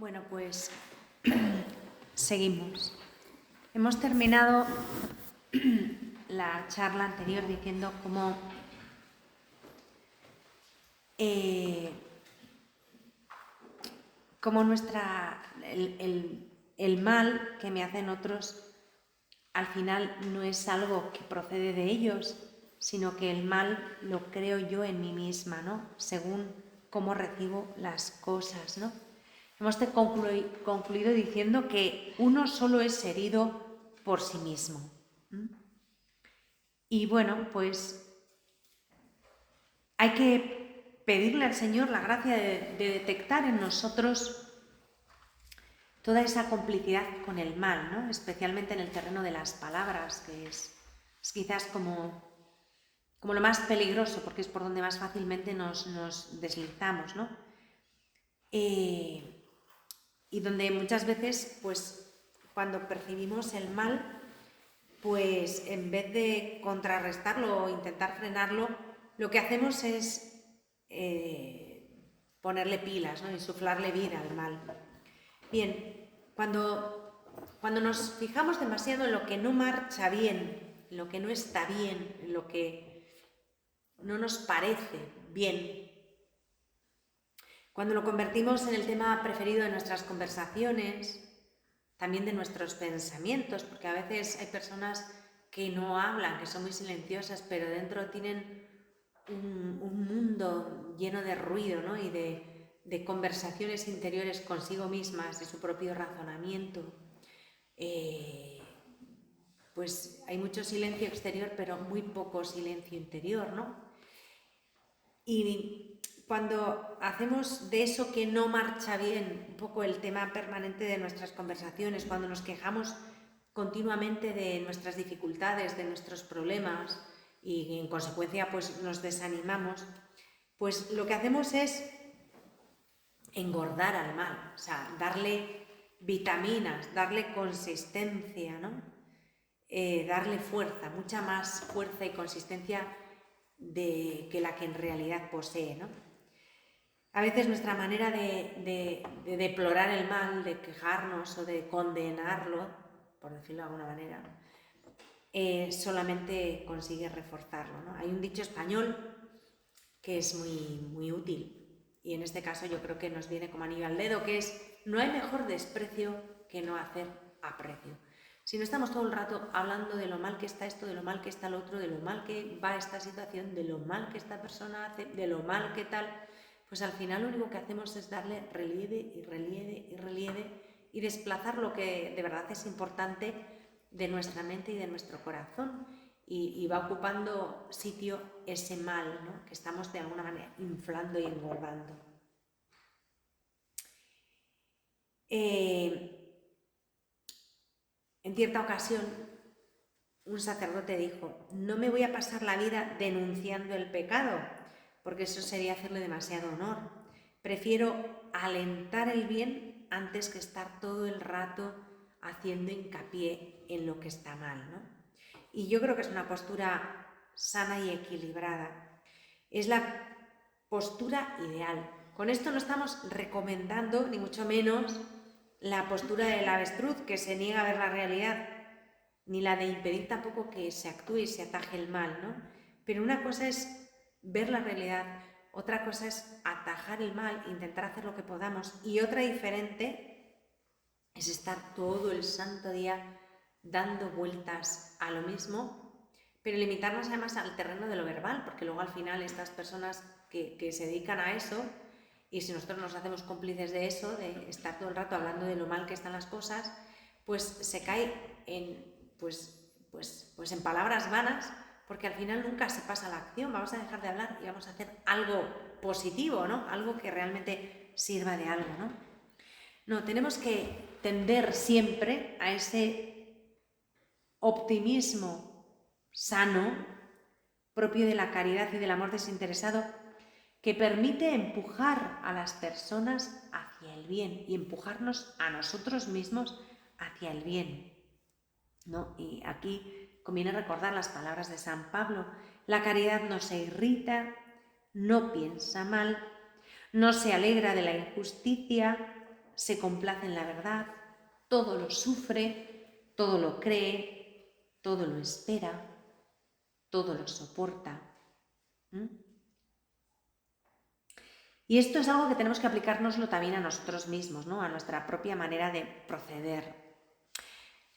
Bueno, pues seguimos. Hemos terminado la charla anterior diciendo cómo el mal que me hacen otros al final no es algo que procede de ellos, sino que el mal lo creo yo en mí misma, ¿no? Según cómo recibo las cosas, ¿no? Hemos concluido diciendo que uno solo es herido por sí mismo. Y bueno, pues hay que pedirle al Señor la gracia de detectar en nosotros toda esa complicidad con el mal, ¿no? Especialmente en el terreno de las palabras, que es quizás como lo más peligroso, porque es por donde más fácilmente nos deslizamos, ¿no? Y donde muchas veces, pues, cuando percibimos el mal, pues en vez de contrarrestarlo o intentar frenarlo, lo que hacemos es ponerle pilas, ¿no? Insuflarle vida al mal. Bien, cuando nos fijamos demasiado en lo que no marcha bien, en lo que no está bien, en lo que no nos parece bien, cuando lo convertimos en el tema preferido de nuestras conversaciones, también de nuestros pensamientos, porque a veces hay personas que no hablan, que son muy silenciosas, pero dentro tienen un mundo lleno de ruido, ¿no? Y de conversaciones interiores consigo mismas, de su propio razonamiento. Pues hay mucho silencio exterior, pero muy poco silencio interior, ¿no? Y cuando hacemos de eso que no marcha bien un poco el tema permanente de nuestras conversaciones, cuando nos quejamos continuamente de nuestras dificultades, de nuestros problemas y en consecuencia pues nos desanimamos, pues lo que hacemos es engordar al mal, o sea, darle vitaminas, darle consistencia, ¿no? Darle fuerza, mucha más fuerza y consistencia que la que en realidad posee, ¿no? A veces nuestra manera de deplorar el mal, de quejarnos o de condenarlo, por decirlo de alguna manera, solamente consigue reforzarlo, ¿no? Hay un dicho español que es muy, muy útil y en este caso yo creo que nos viene como anillo al dedo, que es: no hay mejor desprecio que no hacer aprecio. Si no estamos todo el rato hablando de lo mal que está esto, de lo mal que está lo otro, de lo mal que va esta situación, de lo mal que esta persona hace, de lo mal que tal, pues al final lo único que hacemos es darle relieve y relieve y relieve y desplazar lo que de verdad es importante de nuestra mente y de nuestro corazón, y va ocupando sitio ese mal, ¿no? Que estamos de alguna manera inflando y engordando. En cierta ocasión, un sacerdote dijo: no me voy a pasar la vida denunciando el pecado, porque eso sería hacerle demasiado honor. Prefiero alentar el bien antes que estar todo el rato haciendo hincapié en lo que está mal, ¿no? Y yo creo que es una postura sana y equilibrada. Es la postura ideal. Con esto no estamos recomendando, ni mucho menos, la postura del avestruz que se niega a ver la realidad, ni la de impedir tampoco que se actúe y se ataje el mal, ¿no? Pero una cosa es ver la realidad, otra cosa es atajar el mal, intentar hacer lo que podamos, y otra diferente es estar todo el santo día dando vueltas a lo mismo, pero limitarnos además al terreno de lo verbal, porque luego al final estas personas que se dedican a eso, y si nosotros nos hacemos cómplices de eso, de estar todo el rato hablando de lo mal que están las cosas, pues se cae en, en palabras vanas, porque al final nunca se pasa a la acción. Vamos a dejar de hablar y vamos a hacer algo positivo, ¿no? Algo que realmente sirva de algo, ¿no? No, tenemos que tender siempre a ese optimismo sano, propio de la caridad y del amor desinteresado, que permite empujar a las personas hacia el bien y empujarnos a nosotros mismos hacia el bien, ¿no? Y aquí conviene recordar las palabras de San Pablo: la caridad no se irrita, no piensa mal, no se alegra de la injusticia, se complace en la verdad, todo lo sufre, todo lo cree, todo lo espera, todo lo soporta. ¿Mm? Y esto es algo que tenemos que aplicárnoslo también a nosotros mismos, ¿no? A nuestra propia manera de proceder.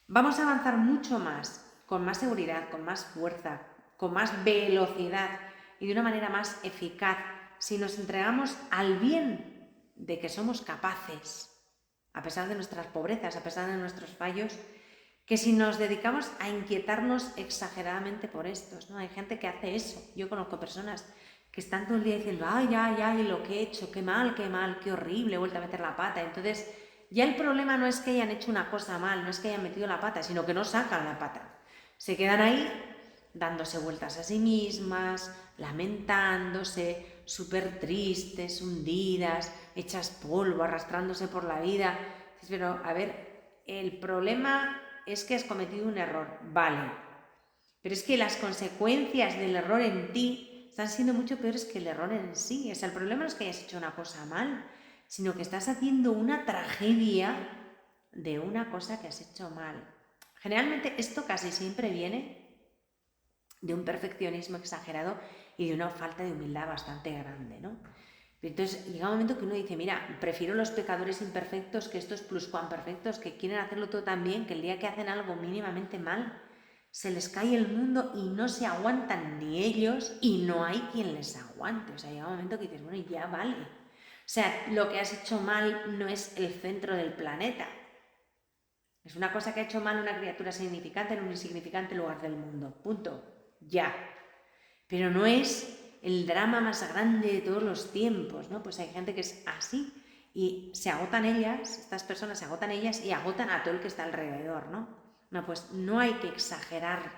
Vamos a avanzar mucho más, con más seguridad, con más fuerza, con más velocidad y de una manera más eficaz si nos entregamos al bien de que somos capaces, a pesar de nuestras pobrezas, a pesar de nuestros fallos, que si nos dedicamos a inquietarnos exageradamente por estos, ¿no? Hay gente que hace eso. Yo conozco personas que están todo el día diciendo, ay, ay, ay, lo que he hecho, qué mal, qué horrible, he vuelto a meter la pata. Entonces, ya el problema no es que hayan hecho una cosa mal, no es que hayan metido la pata, sino que no sacan la pata. Se quedan ahí dándose vueltas a sí mismas, lamentándose, súper tristes, hundidas, hechas polvo, arrastrándose por la vida. Pero, a ver, el problema es que has cometido un error, vale, pero es que las consecuencias del error en ti están siendo mucho peores que el error en sí. O sea, el problema no es que hayas hecho una cosa mal, sino que estás haciendo una tragedia de una cosa que has hecho mal. Generalmente esto casi siempre viene de un perfeccionismo exagerado y de una falta de humildad bastante grande, ¿no? Entonces llega un momento que uno dice, mira, prefiero los pecadores imperfectos que estos pluscuamperfectos que quieren hacerlo todo tan bien que el día que hacen algo mínimamente mal se les cae el mundo y no se aguantan ni ellos y no hay quien les aguante. O sea, llega un momento que dices, bueno, ya vale. O sea, lo que has hecho mal no es el centro del planeta. Es una cosa que ha hecho mal una criatura significante en un insignificante lugar del mundo. Punto. Ya. Pero no es el drama más grande de todos los tiempos, ¿no? Pues hay gente que es así y se agotan ellas, estas personas se agotan ellas y agotan a todo el que está alrededor, ¿no? No, pues no hay que exagerar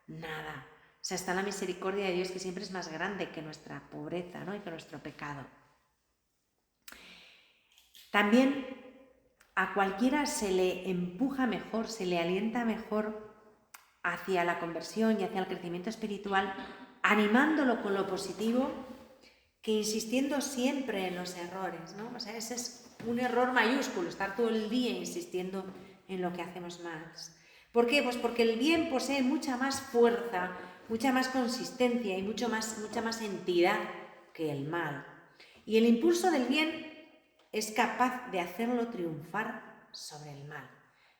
nada. O sea, está la misericordia de Dios que siempre es más grande que nuestra pobreza, ¿no? Y que nuestro pecado. También a cualquiera se le empuja mejor, se le alienta mejor hacia la conversión y hacia el crecimiento espiritual, animándolo con lo positivo, que insistiendo siempre en los errores, ¿no? O sea, ese es un error mayúsculo, estar todo el día insistiendo en lo que hacemos mal. ¿Por qué? Pues porque el bien posee mucha más fuerza, mucha más consistencia y mucha más entidad que el mal. Y el impulso del bien es capaz de hacerlo triunfar sobre el mal.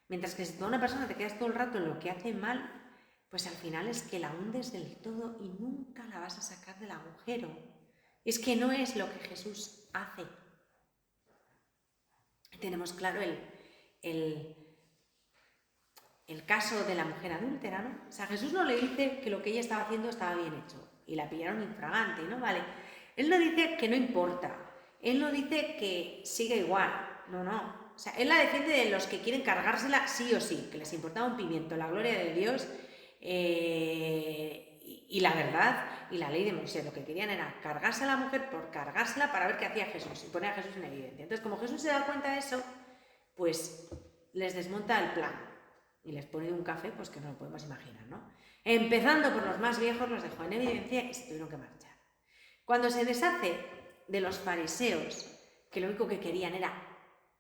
Mientras que si tú a una persona te quedas todo el rato en lo que hace mal, pues al final es que la hundes del todo y nunca la vas a sacar del agujero. Es que no es lo que Jesús hace. Tenemos claro el caso de la mujer adúltera, ¿no? O sea, Jesús no le dice que lo que ella estaba haciendo estaba bien hecho y la pillaron infragante, ¿no? Vale. Él no dice que no importa. Él no dice que siga igual. No, no. O sea, él la defiende de los que quieren cargársela sí o sí, que les importaba un pimiento, la gloria de Dios y la verdad y la ley de Moisés. Lo que querían era cargarse a la mujer por cargársela para ver qué hacía Jesús y poner a Jesús en evidencia. Entonces, como Jesús se da cuenta de eso, pues les desmonta el plan y les pone un café pues que no lo podemos imaginar, ¿no? Empezando por los más viejos, los dejó en evidencia y se tuvieron que marchar. Cuando se deshace de los fariseos, que lo único que querían era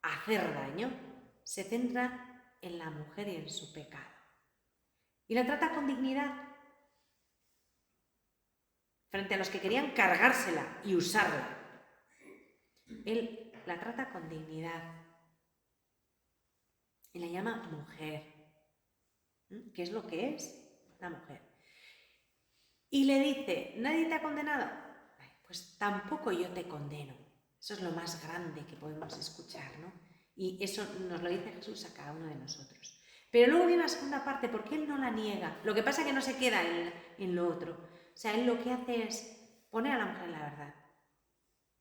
hacer daño, se centra en la mujer y en su pecado. Y la trata con dignidad. Frente a los que querían cargársela y usarla, él la trata con dignidad. Y la llama mujer. ¿Qué es lo que es? La mujer. Y le dice, ¿nadie te ha condenado? Pues tampoco yo te condeno. Eso es lo más grande que podemos escuchar, ¿no? Y eso nos lo dice Jesús a cada uno de nosotros. Pero luego viene la segunda parte, porque Él no la niega. Lo que pasa es que no se queda en lo otro. O sea, Él lo que hace es poner a la mujer en la verdad.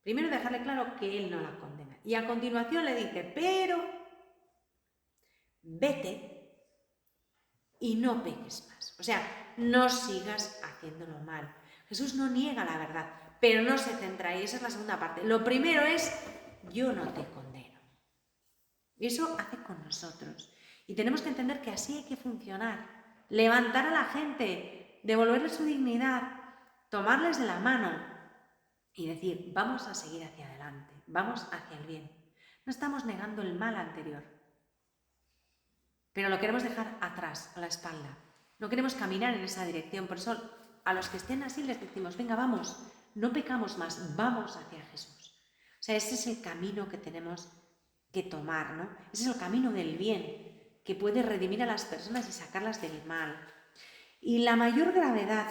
Primero dejarle claro que Él no la condena. Y a continuación le dice, pero vete y no peques más. O sea, no sigas haciéndolo mal. Jesús no niega la verdad, pero no se centra ahí. Esa es la segunda parte. Lo primero es, yo no te condeno. Y eso hace con nosotros. Y tenemos que entender que así hay que funcionar. Levantar a la gente, devolverles su dignidad, tomarles de la mano y decir, vamos a seguir hacia adelante, vamos hacia el bien. No estamos negando el mal anterior, pero lo queremos dejar atrás, a la espalda. No queremos caminar en esa dirección. Por eso a los que estén así les decimos, venga, vamos, no pecamos más, vamos hacia Jesús. O sea, ese es el camino que tenemos que tomar, ¿no? Ese es el camino del bien, que puede redimir a las personas y sacarlas del mal. Y la mayor gravedad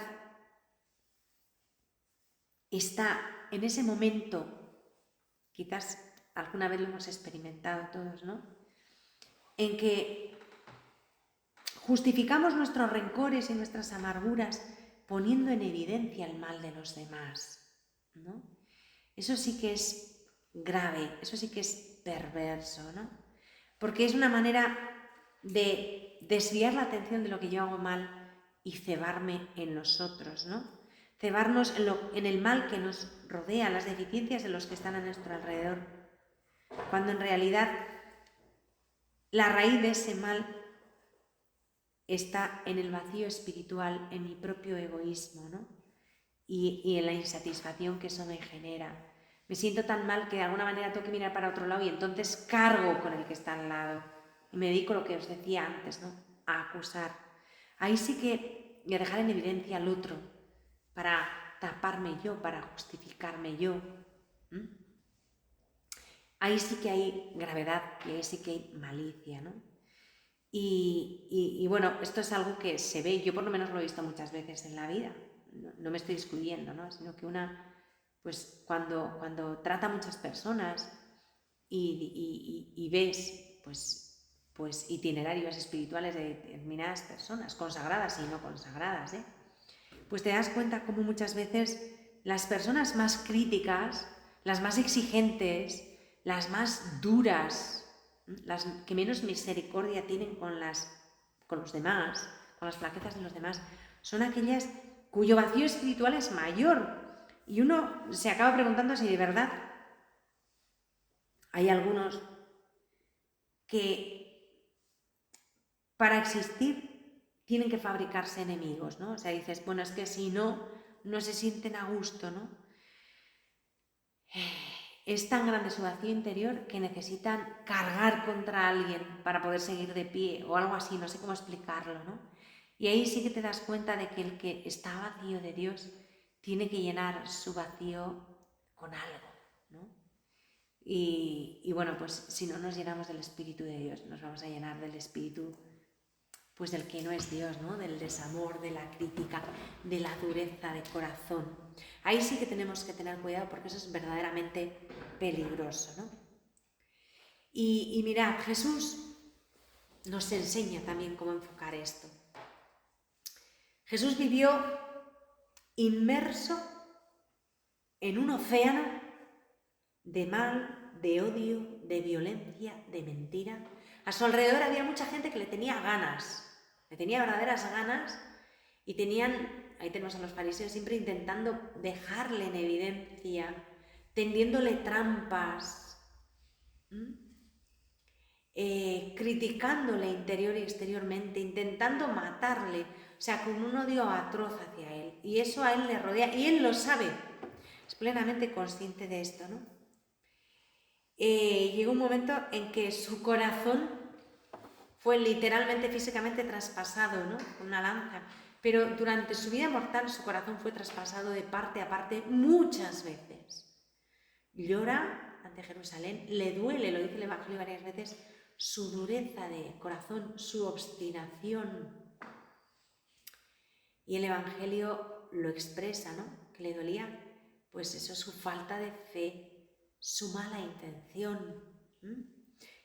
está en ese momento, quizás alguna vez lo hemos experimentado todos, ¿no? En que justificamos nuestros rencores y nuestras amarguras poniendo en evidencia el mal de los demás, ¿no? Eso sí que es grave, eso sí que es perverso, ¿no? Porque es una manera de desviar la atención de lo que yo hago mal y cebarme en nosotros, ¿no? Cebarnos en el mal que nos rodea, las deficiencias de los que están a nuestro alrededor, cuando en realidad la raíz de ese mal está en el vacío espiritual, en mi propio egoísmo, ¿no? Y en la insatisfacción que eso me genera. Me siento tan mal que de alguna manera tengo que mirar para otro lado y entonces cargo con el que está al lado. Y me dedico a lo que os decía antes, ¿no? A acusar. Ahí sí que voy a dejar en evidencia al otro para taparme yo, para justificarme yo. Ahí sí que hay gravedad y ahí sí que hay malicia, ¿no? Y bueno, esto es algo que se ve, yo por lo menos lo he visto muchas veces en la vida, no me estoy excluyendo, ¿no? Sino que una, pues cuando trata a muchas personas y ves pues itinerarios espirituales de determinadas personas, consagradas y no consagradas, pues te das cuenta cómo muchas veces las personas más críticas, las más exigentes, las más duras, las que menos misericordia tienen con los demás, con las flaquezas de los demás, son aquellas cuyo vacío espiritual es mayor. Y uno se acaba preguntando si de verdad hay algunos que para existir tienen que fabricarse enemigos, ¿no? O sea, dices, bueno, es que si no, no se sienten a gusto, ¿no? Es tan grande su vacío interior que necesitan cargar contra alguien para poder seguir de pie o algo así, no sé cómo explicarlo, ¿no? Y ahí sí que te das cuenta de que el que está vacío de Dios tiene que llenar su vacío con algo, ¿no? Y bueno, pues si no nos llenamos del Espíritu de Dios, nos vamos a llenar del Espíritu pues del que no es Dios, ¿no? Del desamor, de la crítica, de la dureza de corazón. Ahí sí que tenemos que tener cuidado porque eso es verdaderamente peligroso, ¿no? Y mirad, Jesús nos enseña también cómo enfocar esto. Jesús vivió inmerso en un océano de mal, de odio, de violencia, de mentira. A su alrededor había mucha gente que le tenía ganas, le tenía verdaderas ganas y ahí tenemos a los fariseos siempre intentando dejarle en evidencia, tendiéndole trampas, criticándole interior y exteriormente, intentando matarle, o sea, con un odio atroz hacia él. Y eso a él le rodea y él lo sabe, es plenamente consciente de esto, ¿no? Llegó un momento en que su corazón fue literalmente, físicamente traspasado, ¿no? Con una lanza. Pero durante su vida mortal su corazón fue traspasado de parte a parte muchas veces. Llora ante Jerusalén, le duele, lo dice el Evangelio varias veces, su dureza de corazón, su obstinación. Y el Evangelio lo expresa, ¿no? Que le dolía, pues eso, su falta de fe, su mala intención.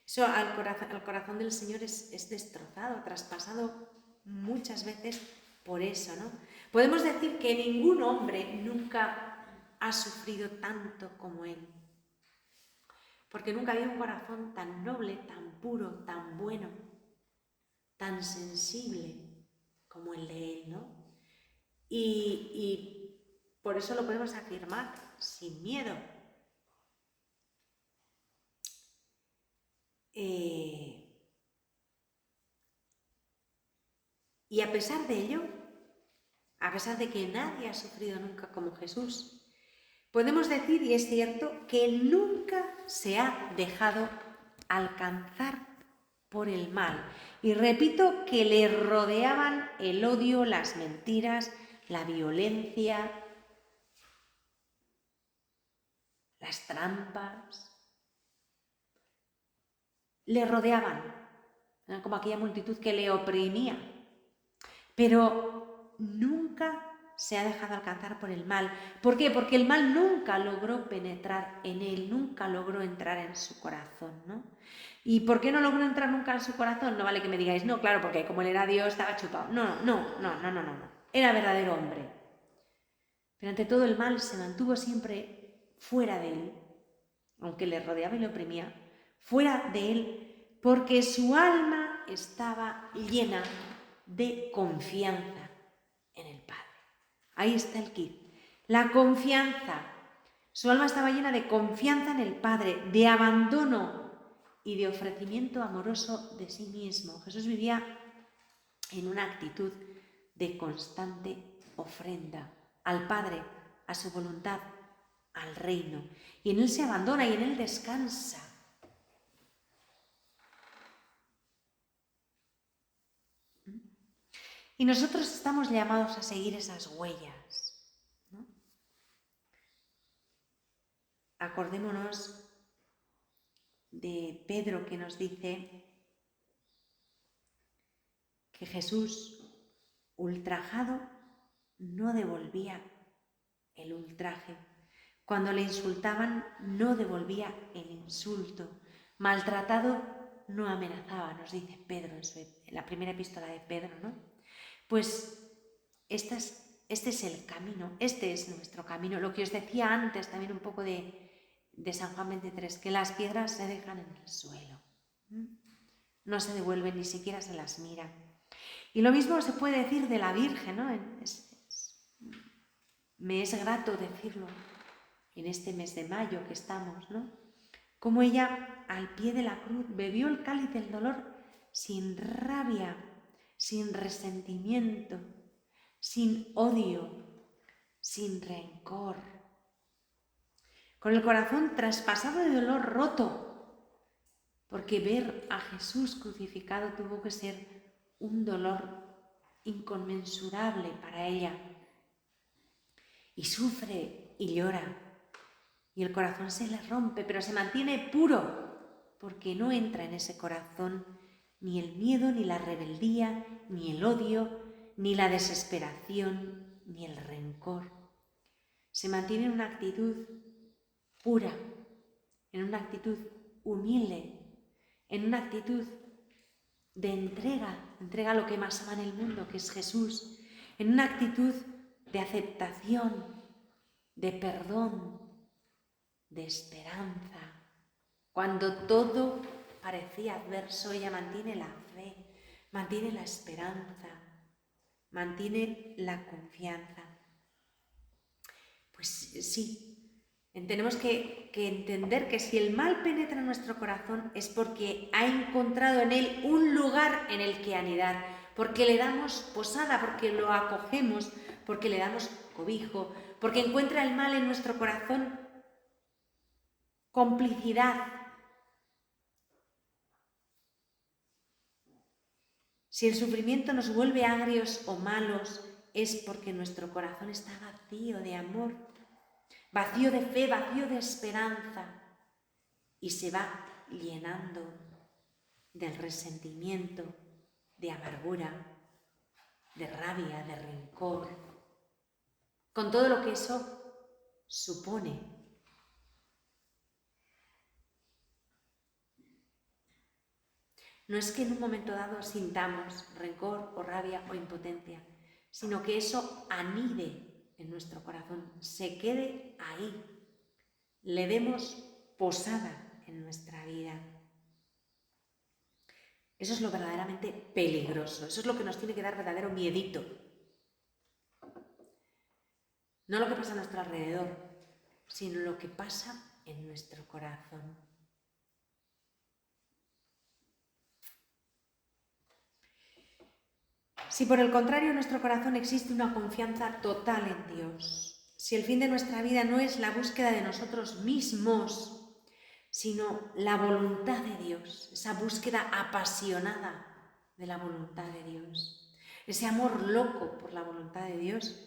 Eso al corazón del Señor es destrozado, traspasado muchas veces por eso, ¿no? Podemos decir que ningún hombre nunca ha sufrido tanto como él. Porque nunca había un corazón tan noble, tan puro, tan bueno, tan sensible como el de él, ¿no? Y por eso lo podemos afirmar sin miedo. Y a pesar de ello, a pesar de que nadie ha sufrido nunca como Jesús, podemos decir, y es cierto, que nunca se ha dejado alcanzar por el mal. Y repito que le rodeaban el odio, las mentiras, la violencia, las trampas. Le rodeaban, eran como aquella multitud que le oprimía. Pero nunca se ha dejado alcanzar por el mal. ¿Por qué? Porque el mal nunca logró penetrar en él, nunca logró entrar en su corazón, ¿no? ¿Y por qué no logró entrar nunca en su corazón? No vale que me digáis, no, claro, porque como él era Dios estaba chupado. No. Era verdadero hombre. Pero ante todo el mal se mantuvo siempre fuera de él, aunque le rodeaba y le oprimía, fuera de él, porque su alma estaba llena de confianza en el Padre. Ahí está el kit. La confianza. Su alma estaba llena de confianza en el Padre, de abandono y de ofrecimiento amoroso de sí mismo. Jesús vivía en una actitud de constante ofrenda al Padre, a su voluntad, al reino. Y en él se abandona y en él descansa. Y nosotros estamos llamados a seguir esas huellas, ¿no? Acordémonos de Pedro, que nos dice que Jesús, ultrajado, no devolvía el ultraje. Cuando le insultaban, no devolvía el insulto. Maltratado, no amenazaba, nos dice Pedro en la primera epístola de Pedro, ¿no? Pues este es el camino, este es nuestro camino. Lo que os decía antes también un poco de San Juan 23, que las piedras se dejan en el suelo. No se devuelven, ni siquiera se las mira. Y lo mismo se puede decir de la Virgen, ¿no? Me es grato decirlo en este mes de mayo que estamos, ¿no? Como ella al pie de la cruz bebió el cáliz del dolor sin rabia, sin resentimiento, sin odio, sin rencor, con el corazón traspasado de dolor roto, porque ver a Jesús crucificado tuvo que ser un dolor inconmensurable para ella. Y sufre y llora, y el corazón se le rompe, pero se mantiene puro, porque no entra en ese corazón ni el miedo, ni la rebeldía, ni el odio, ni la desesperación, ni el rencor. Se mantiene en una actitud pura, en una actitud humilde, en una actitud de entrega a lo que más ama en el mundo, que es Jesús, en una actitud de aceptación, de perdón, de esperanza. Cuando todo parecía adverso, ella mantiene la fe, mantiene la esperanza, mantiene la confianza. Pues sí, tenemos que entender que si el mal penetra en nuestro corazón es porque ha encontrado en él un lugar en el que anidar, porque le damos posada, porque lo acogemos, porque le damos cobijo, porque encuentra el mal en nuestro corazón complicidad. Si el sufrimiento nos vuelve agrios o malos, es porque nuestro corazón está vacío de amor, vacío de fe, vacío de esperanza, y se va llenando del resentimiento, de amargura, de rabia, de rencor, con todo lo que eso supone. No es que en un momento dado sintamos rencor o rabia o impotencia, sino que eso anide en nuestro corazón, se quede ahí, le demos posada en nuestra vida. Eso es lo verdaderamente peligroso, eso es lo que nos tiene que dar verdadero miedito. No lo que pasa a nuestro alrededor, sino lo que pasa en nuestro corazón. Si por el contrario en nuestro corazón existe una confianza total en Dios, si el fin de nuestra vida no es la búsqueda de nosotros mismos, sino la voluntad de Dios, esa búsqueda apasionada de la voluntad de Dios, ese amor loco por la voluntad de Dios,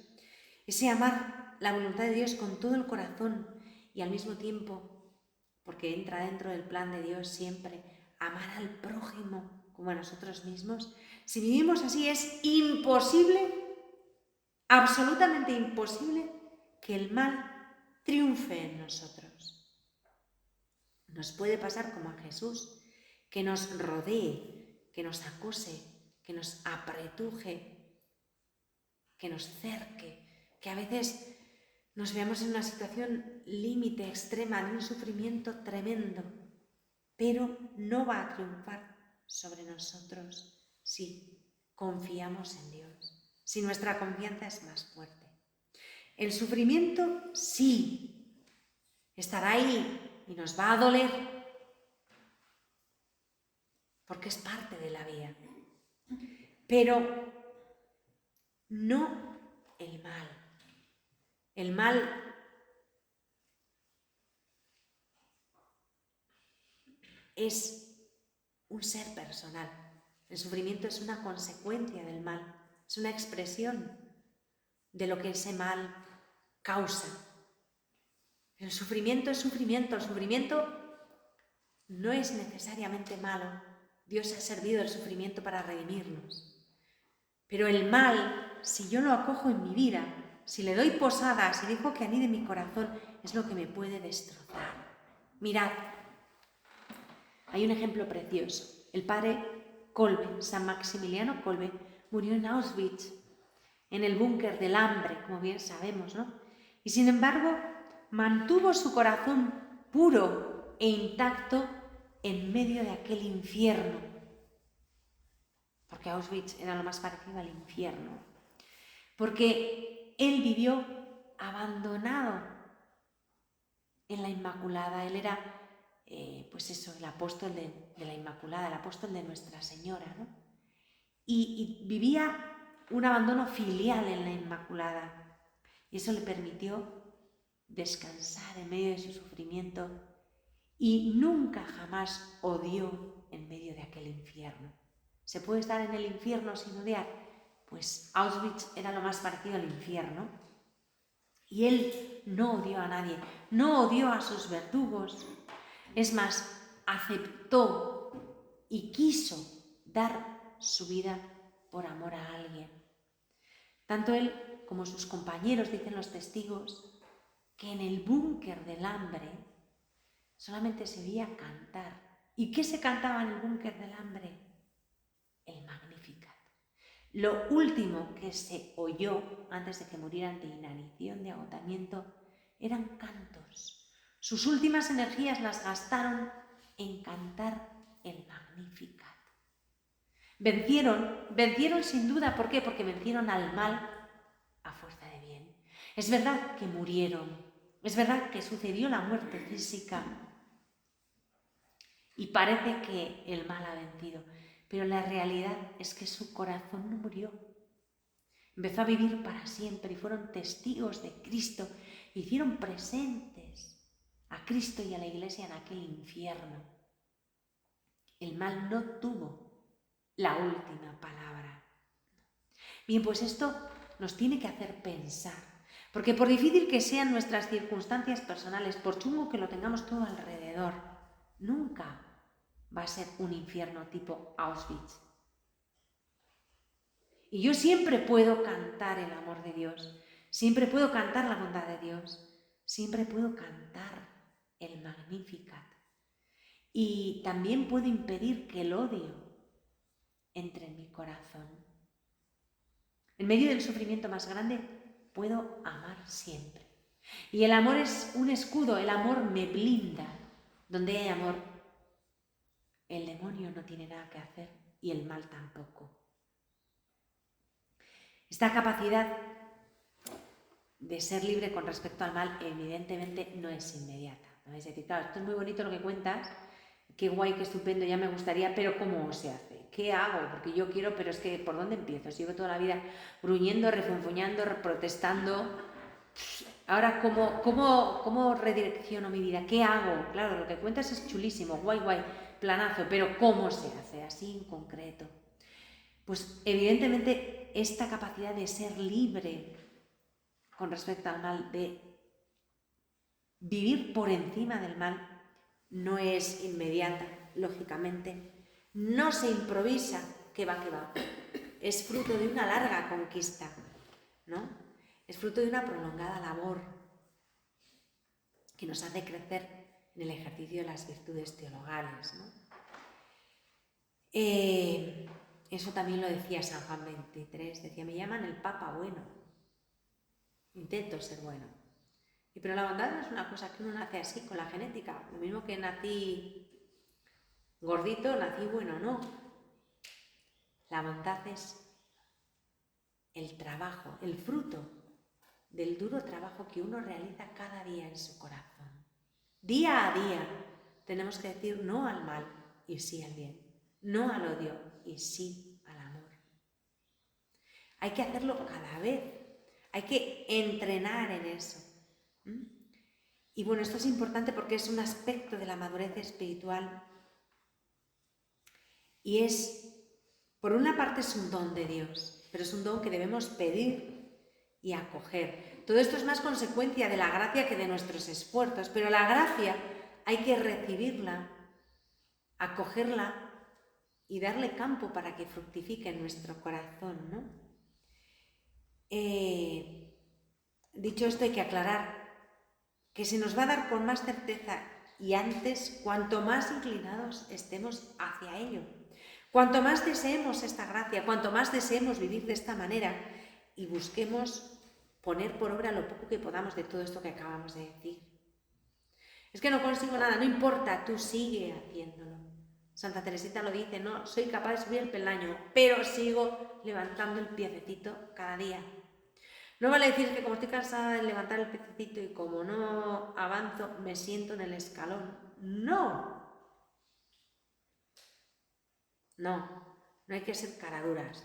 ese amar la voluntad de Dios con todo el corazón y al mismo tiempo, porque entra dentro del plan de Dios siempre, amar al prójimo como a nosotros mismos. Si vivimos así es imposible, absolutamente imposible, que el mal triunfe en nosotros. Nos puede pasar como a Jesús, que nos rodee, que nos acose, que nos apretuje, que nos cerque, que a veces nos veamos en una situación límite, extrema, de un sufrimiento tremendo, pero no va a triunfar sobre nosotros si confiamos en Dios, si nuestra confianza es más fuerte. El sufrimiento sí estará ahí y nos va a doler, porque es parte de la vida, pero no el mal. El mal es un ser personal. El sufrimiento es una consecuencia del mal, es una expresión de lo que ese mal causa. El sufrimiento es sufrimiento, el sufrimiento no es necesariamente malo. Dios ha servido el sufrimiento para redimirnos. Pero el mal, si yo lo acojo en mi vida, si le doy posada, si dejo que anide mi corazón, es lo que me puede destrozar. Mirad, hay un ejemplo precioso. El padre Kolbe, San Maximiliano Kolbe, murió en Auschwitz, en el búnker del hambre, como bien sabemos, ¿no? Y sin embargo, mantuvo su corazón puro e intacto en medio de aquel infierno, porque Auschwitz era lo más parecido al infierno, porque él vivió abandonado en la Inmaculada. Él era, el apóstol de la Inmaculada, el apóstol de Nuestra Señora, ¿no? Y vivía un abandono filial en la Inmaculada, y eso le permitió descansar en medio de su sufrimiento y nunca jamás odió en medio de aquel infierno. ¿Se puede estar en el infierno sin odiar? Pues Auschwitz era lo más parecido al infierno. Y él no odió a nadie, no odió a sus verdugos. Es más, aceptó y quiso dar su vida por amor a alguien. Tanto él como sus compañeros, dicen los testigos, que en el búnker del hambre solamente se oía cantar. ¿Y qué se cantaba en el búnker del hambre? El Magnificat. Lo último que se oyó antes de que murieran de inanición, de agotamiento, eran cantos. Sus últimas energías las gastaron en cantar el Magnificat. Vencieron sin duda. ¿Por qué? Porque vencieron al mal a fuerza de bien. Es verdad que murieron, es verdad que sucedió la muerte física y parece que el mal ha vencido, pero la realidad es que su corazón no murió. Empezó a vivir para siempre y fueron testigos de Cristo, hicieron presentes a Cristo y a la Iglesia en aquel infierno. El mal no tuvo la última palabra. Bien, pues esto nos tiene que hacer pensar, porque por difícil que sean nuestras circunstancias personales, por chungo que lo tengamos todo alrededor, nunca va a ser un infierno tipo Auschwitz. Y yo siempre puedo cantar el amor de Dios, siempre puedo cantar la bondad de Dios, siempre puedo cantar el Magnificat. Y también puedo impedir que el odio entre en mi corazón. En medio del sufrimiento más grande, puedo amar siempre. Y el amor es un escudo, el amor me blinda. Donde hay amor, el demonio no tiene nada que hacer y el mal tampoco. Esta capacidad de ser libre con respecto al mal, evidentemente, no es inmediata. ¿No? Es decir, claro, esto es muy bonito lo que cuentas, qué guay, qué estupendo, ya me gustaría, pero ¿cómo se hace? ¿Qué hago? Porque yo quiero, pero es que ¿por dónde empiezo? Si llevo toda la vida gruñendo, refunfuñando, protestando, Ahora, ¿cómo redirecciono mi vida? ¿Qué hago? Claro, lo que cuentas es chulísimo, guay, planazo, pero ¿cómo se hace así en concreto? Pues evidentemente esta capacidad de ser libre con respecto al mal, de vivir por encima del mal, no es inmediata, lógicamente. No se improvisa, que va. Es fruto de una larga conquista, ¿no? Es fruto de una prolongada labor que nos hace crecer en el ejercicio de las virtudes teologales, ¿no? Eso también lo decía San Juan XXIII, decía, me llaman el Papa bueno, intento ser bueno. Pero la bondad no es una cosa que uno nace así, con la genética, lo mismo que nací gordito, nací bueno, no. La bondad es el trabajo, el fruto del duro trabajo que uno realiza cada día en su corazón. Día a día tenemos que decir no al mal y sí al bien, no al odio y sí al amor. Hay que hacerlo cada vez, hay que entrenar en eso. Y bueno, esto es importante porque es un aspecto de la madurez espiritual y por una parte es un don de Dios, pero es un don que debemos pedir y acoger. Todo esto es más consecuencia de la gracia que de nuestros esfuerzos, pero la gracia hay que recibirla, acogerla y darle campo para que fructifique en nuestro corazón, ¿no? Dicho esto, hay que aclarar que se nos va a dar con más certeza y antes cuanto más inclinados estemos hacia ello. Cuanto más deseemos esta gracia, cuanto más deseemos vivir de esta manera y busquemos poner por obra lo poco que podamos de todo esto que acabamos de decir. Es que no consigo nada, no importa, tú sigue haciéndolo. Santa Teresita lo dice, no soy capaz de subir el peldaño, pero sigo levantando el piececito cada día. No vale decir que como estoy cansada de levantar el piececito y como no avanzo, me siento en el escalón. No. No hay que ser caraduras,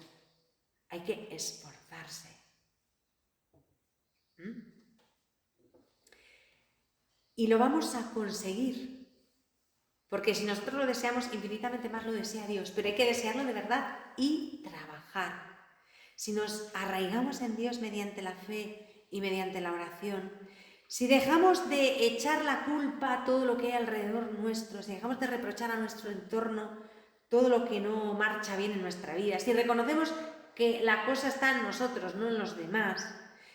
hay que esforzarse. Y lo vamos a conseguir, porque si nosotros lo deseamos, infinitamente más lo desea Dios, pero hay que desearlo de verdad y trabajar. Si nos arraigamos en Dios mediante la fe y mediante la oración, si dejamos de echar la culpa a todo lo que hay alrededor nuestro, si dejamos de reprochar a nuestro entorno todo lo que no marcha bien en nuestra vida, si reconocemos que la cosa está en nosotros, no en los demás,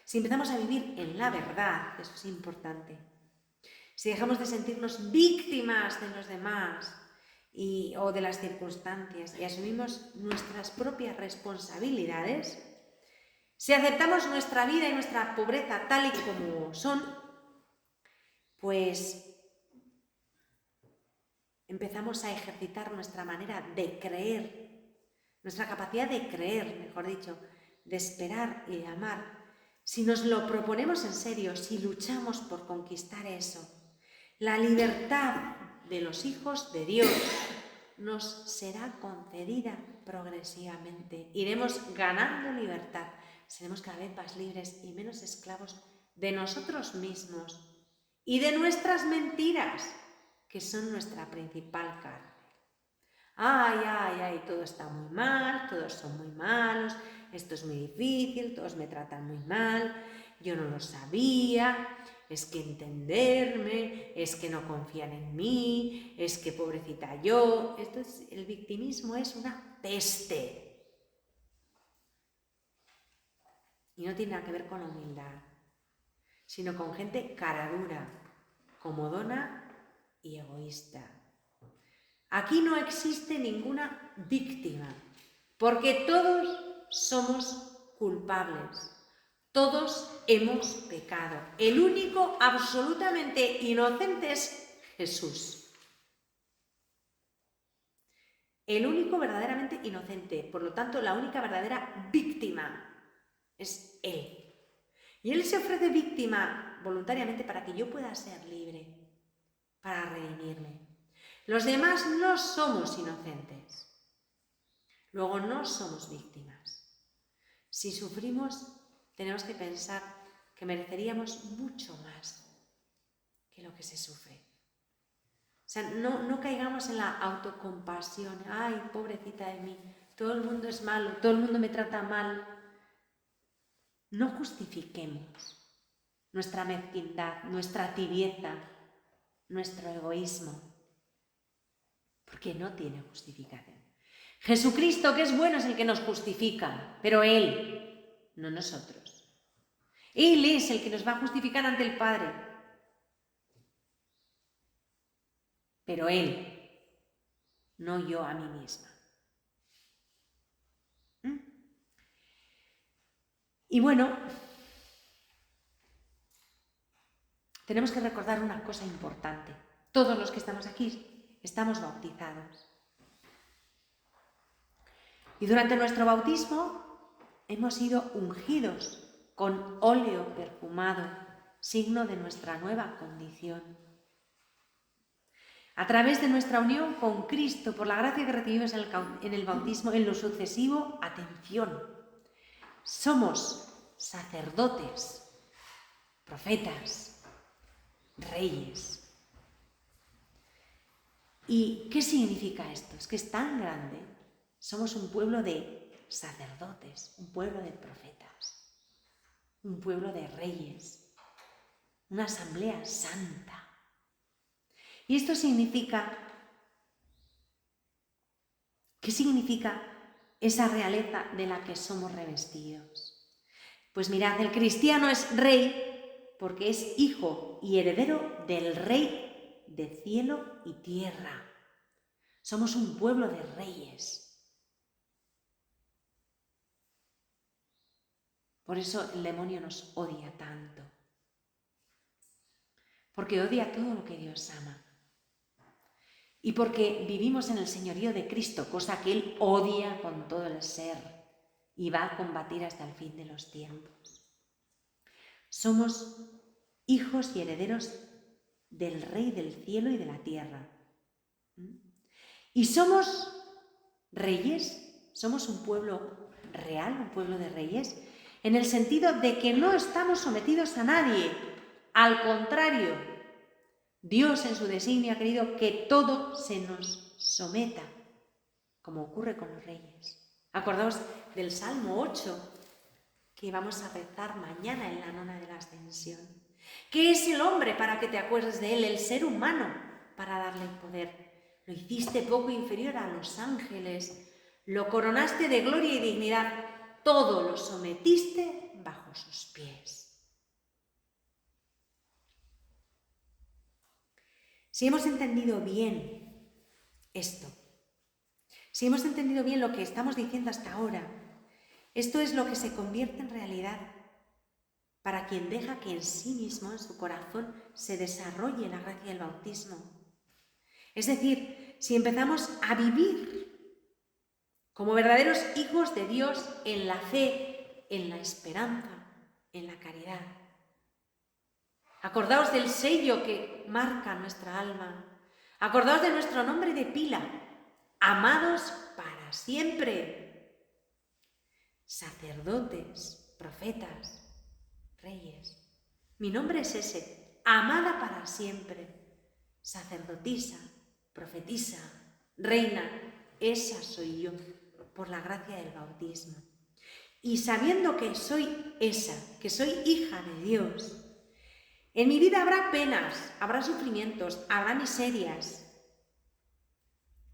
si empezamos a vivir en la verdad, eso es importante, si dejamos de sentirnos víctimas de los demás o de las circunstancias y asumimos nuestras propias responsabilidades, si aceptamos nuestra vida y nuestra pobreza tal y como son, pues empezamos a ejercitar nuestra manera de creer, nuestra capacidad de creer, mejor dicho, de esperar y de amar. Si nos lo proponemos en serio, si luchamos por conquistar eso, la libertad de los hijos de Dios nos será concedida progresivamente. Iremos ganando libertad, seremos cada vez más libres y menos esclavos de nosotros mismos y de nuestras mentiras, que son nuestra principal cárcel. Ay, todo está muy mal, todos son muy malos, esto es muy difícil, todos me tratan muy mal, yo no lo sabía, es que entenderme, es que no confían en mí, es que pobrecita yo. El victimismo es una peste. Y no tiene nada que ver con la humildad, sino con gente caradura, comodona y egoísta. Aquí no existe ninguna víctima, porque todos somos culpables, todos hemos pecado. El único absolutamente inocente es Jesús. El único verdaderamente inocente, por lo tanto, la única verdadera víctima es Él. Y Él se ofrece víctima voluntariamente para que yo pueda ser libre, para redimirme. Los demás no somos inocentes. Luego no somos víctimas. Si sufrimos, tenemos que pensar que mereceríamos mucho más que lo que se sufre. O sea, no caigamos en la autocompasión. Ay, pobrecita de mí, todo el mundo es malo, todo el mundo me trata mal. No justifiquemos nuestra mezquindad, nuestra tibieza, nuestro egoísmo, porque no tiene justificación. Jesucristo, que es bueno, es el que nos justifica, pero Él, no nosotros. Él es el que nos va a justificar ante el Padre, pero Él, no yo a mí misma. Y bueno, tenemos que recordar una cosa importante. Todos los que estamos aquí estamos bautizados. Y durante nuestro bautismo hemos sido ungidos con óleo perfumado, signo de nuestra nueva condición. A través de nuestra unión con Cristo, por la gracia que recibimos en el bautismo, en lo sucesivo, atención, somos sacerdotes, profetas, reyes. ¿Y qué significa esto? Es que es tan grande. Somos un pueblo de sacerdotes, un pueblo de profetas, un pueblo de reyes, una asamblea santa. Y esto significa, ¿qué significa esa realeza de la que somos revestidos? Pues mirad, el cristiano es rey porque es hijo y heredero del Rey de cielo y tierra. Somos un pueblo de reyes. Por eso el demonio nos odia tanto. Porque odia todo lo que Dios ama. Y porque vivimos en el señorío de Cristo, cosa que Él odia con todo el ser y va a combatir hasta el fin de los tiempos. Somos hijos y herederos del Rey del cielo y de la tierra. Y somos reyes, somos un pueblo real, un pueblo de reyes, en el sentido de que no estamos sometidos a nadie. Al contrario, Dios en su designio ha querido que todo se nos someta, como ocurre con los reyes. Acordaos del Salmo 8, que vamos a rezar mañana en la nona de la Ascensión. ¿Qué es el hombre para que te acuerdes de él? El ser humano para darle poder. Lo hiciste poco inferior a los ángeles, lo coronaste de gloria y dignidad, todo lo sometiste bajo sus pies. Si hemos entendido bien esto, si hemos entendido bien lo que estamos diciendo hasta ahora, esto es lo que se convierte en realidad para quien deja que en sí mismo, en su corazón, se desarrolle la gracia del bautismo. Es decir, si empezamos a vivir como verdaderos hijos de Dios en la fe, en la esperanza, en la caridad. Acordaos del sello que marca nuestra alma. Acordaos de nuestro nombre de pila, amados para siempre. Sacerdotes, profetas, reyes. Mi nombre es ese, amada para siempre. Sacerdotisa, profetisa, reina, esa soy yo, por la gracia del bautismo. Y sabiendo que soy esa, que soy hija de Dios, en mi vida habrá penas, habrá sufrimientos, habrá miserias,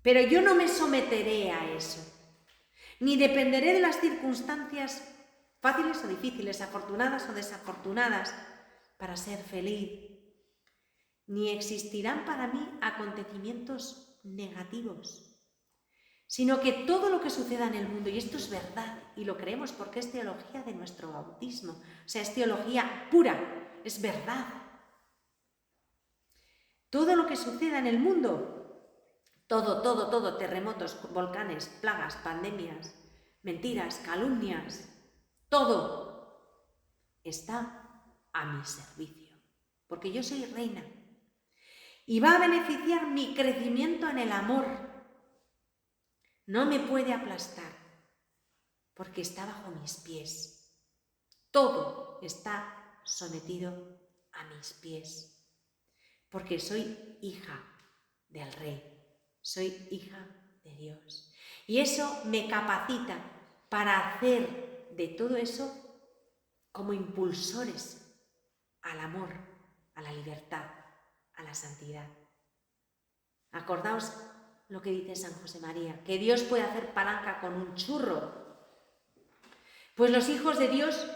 pero yo no me someteré a eso, ni dependeré de las circunstancias fáciles o difíciles, afortunadas o desafortunadas, para ser feliz, ni existirán para mí acontecimientos negativos, sino que todo lo que suceda en el mundo, y esto es verdad, y lo creemos porque es teología de nuestro bautismo, o sea, es teología pura, es verdad. Todo lo que suceda en el mundo, todo, terremotos, volcanes, plagas, pandemias, mentiras, calumnias, todo está a mi servicio, porque yo soy reina y va a beneficiar mi crecimiento en el amor. No me puede aplastar, porque está bajo mis pies. Todo está sometido a mis pies, porque soy hija del Rey, soy hija de Dios. Y eso me capacita para hacer de todo eso como impulsores al amor, a la libertad, a la santidad. Acordaos lo que dice San José María, que Dios puede hacer palanca con un churro. Pues los hijos de Dios,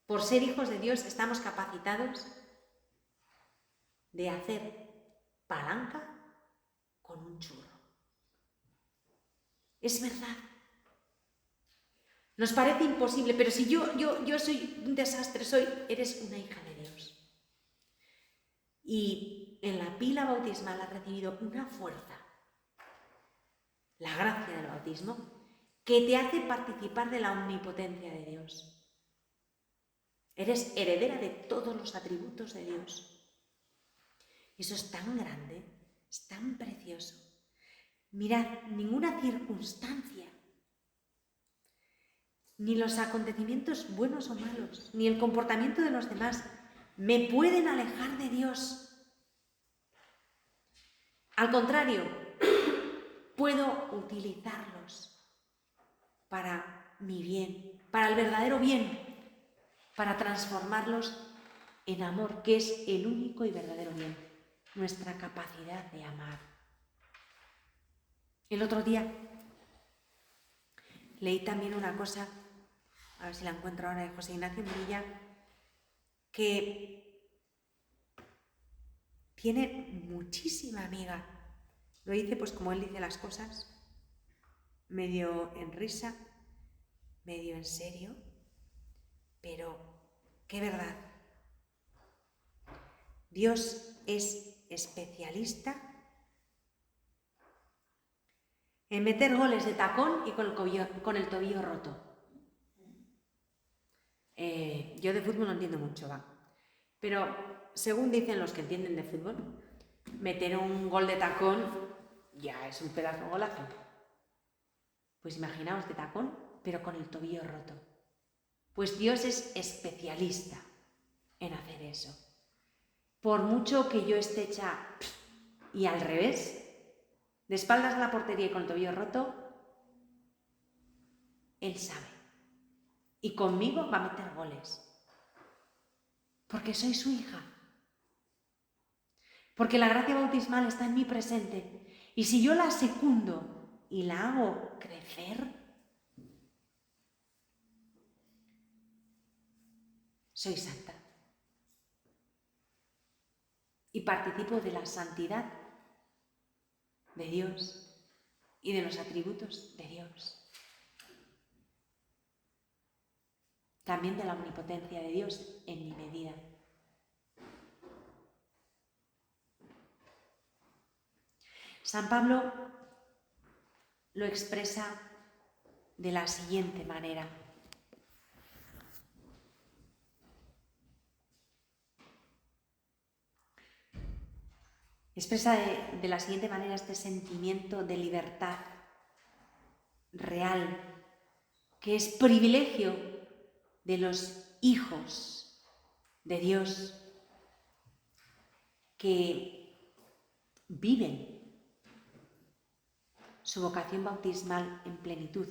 por ser hijos de Dios, estamos capacitados de hacer palanca con un churro. Es verdad. Nos parece imposible, pero si yo soy un desastre, eres una hija de Dios. Y en la pila bautismal has recibido una fuerza, la gracia del bautismo, que te hace participar de la omnipotencia de Dios. Eres heredera de todos los atributos de Dios. Eso es tan grande, es tan precioso. Mirad, ninguna circunstancia, ni los acontecimientos buenos o malos, ni el comportamiento de los demás me pueden alejar de Dios. Al contrario, puedo utilizarlos para mi bien, para el verdadero bien, para transformarlos en amor, que es el único y verdadero bien, nuestra capacidad de amar. El otro día leí también una cosa, a ver si la encuentro ahora, de José Ignacio Munilla, que tiene muchísima amiga. Lo dice pues como él dice las cosas, medio en risa, medio en serio, pero qué verdad. Dios es especialista en meter goles de tacón y con el tobillo roto. Yo de fútbol no entiendo mucho, pero según dicen los que entienden de fútbol, meter un gol de tacón ya es un pedazo de golazo. Pues imaginaos de tacón, pero con el tobillo roto. Pues Dios es especialista en hacer eso. Por mucho que yo esté hecha y al revés, de espaldas a la portería y con el tobillo roto, Él sabe. Y conmigo va a meter goles. Porque soy su hija. Porque la gracia bautismal está en mi presente. Y si yo la secundo y la hago crecer, soy santa. Y participo de la santidad de Dios y de los atributos de Dios. También de la omnipotencia de Dios en mi medida. San Pablo lo expresa de la siguiente manera. Expresa de la siguiente manera este sentimiento de libertad real, que es privilegio de los hijos de Dios que viven su vocación bautismal en plenitud,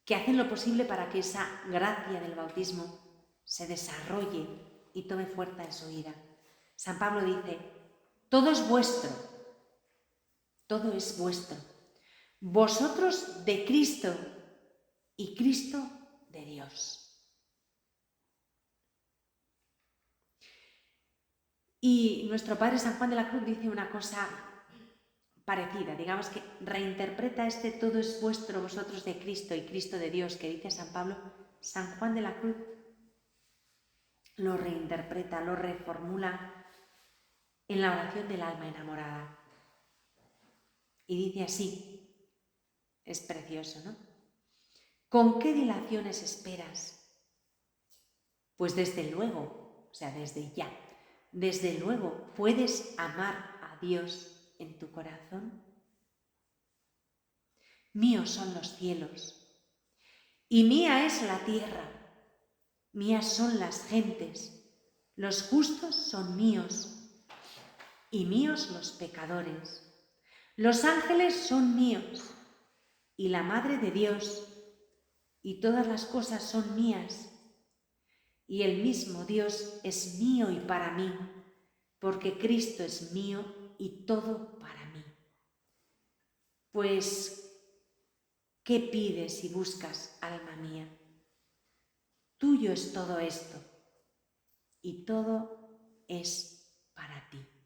que hacen lo posible para que esa gracia del bautismo se desarrolle y tome fuerza en su vida. San Pablo dice: todo es vuestro, todo es vuestro. Vosotros de Cristo y Cristo de Dios. Y nuestro Padre San Juan de la Cruz dice una cosa parecida, digamos que reinterpreta este todo es vuestro, vosotros de Cristo y Cristo de Dios, que dice San Pablo. San Juan de la Cruz lo reinterpreta, lo reformula en la oración del alma enamorada. Y dice así, es precioso, ¿no? ¿Con qué dilaciones esperas? Pues desde luego, o sea, desde ya, desde luego puedes amar a Dios en tu corazón. Míos son los cielos y mía es la tierra. mías son las gentes, los justos son míos, y míos los pecadores. Los ángeles son míos, y la Madre de Dios, y todas las cosas son mías, y el mismo Dios es mío y para mí, porque Cristo es mío y todo para mí. Pues, ¿qué pides y buscas, alma mía? Tuyo es todo esto, y todo es para ti.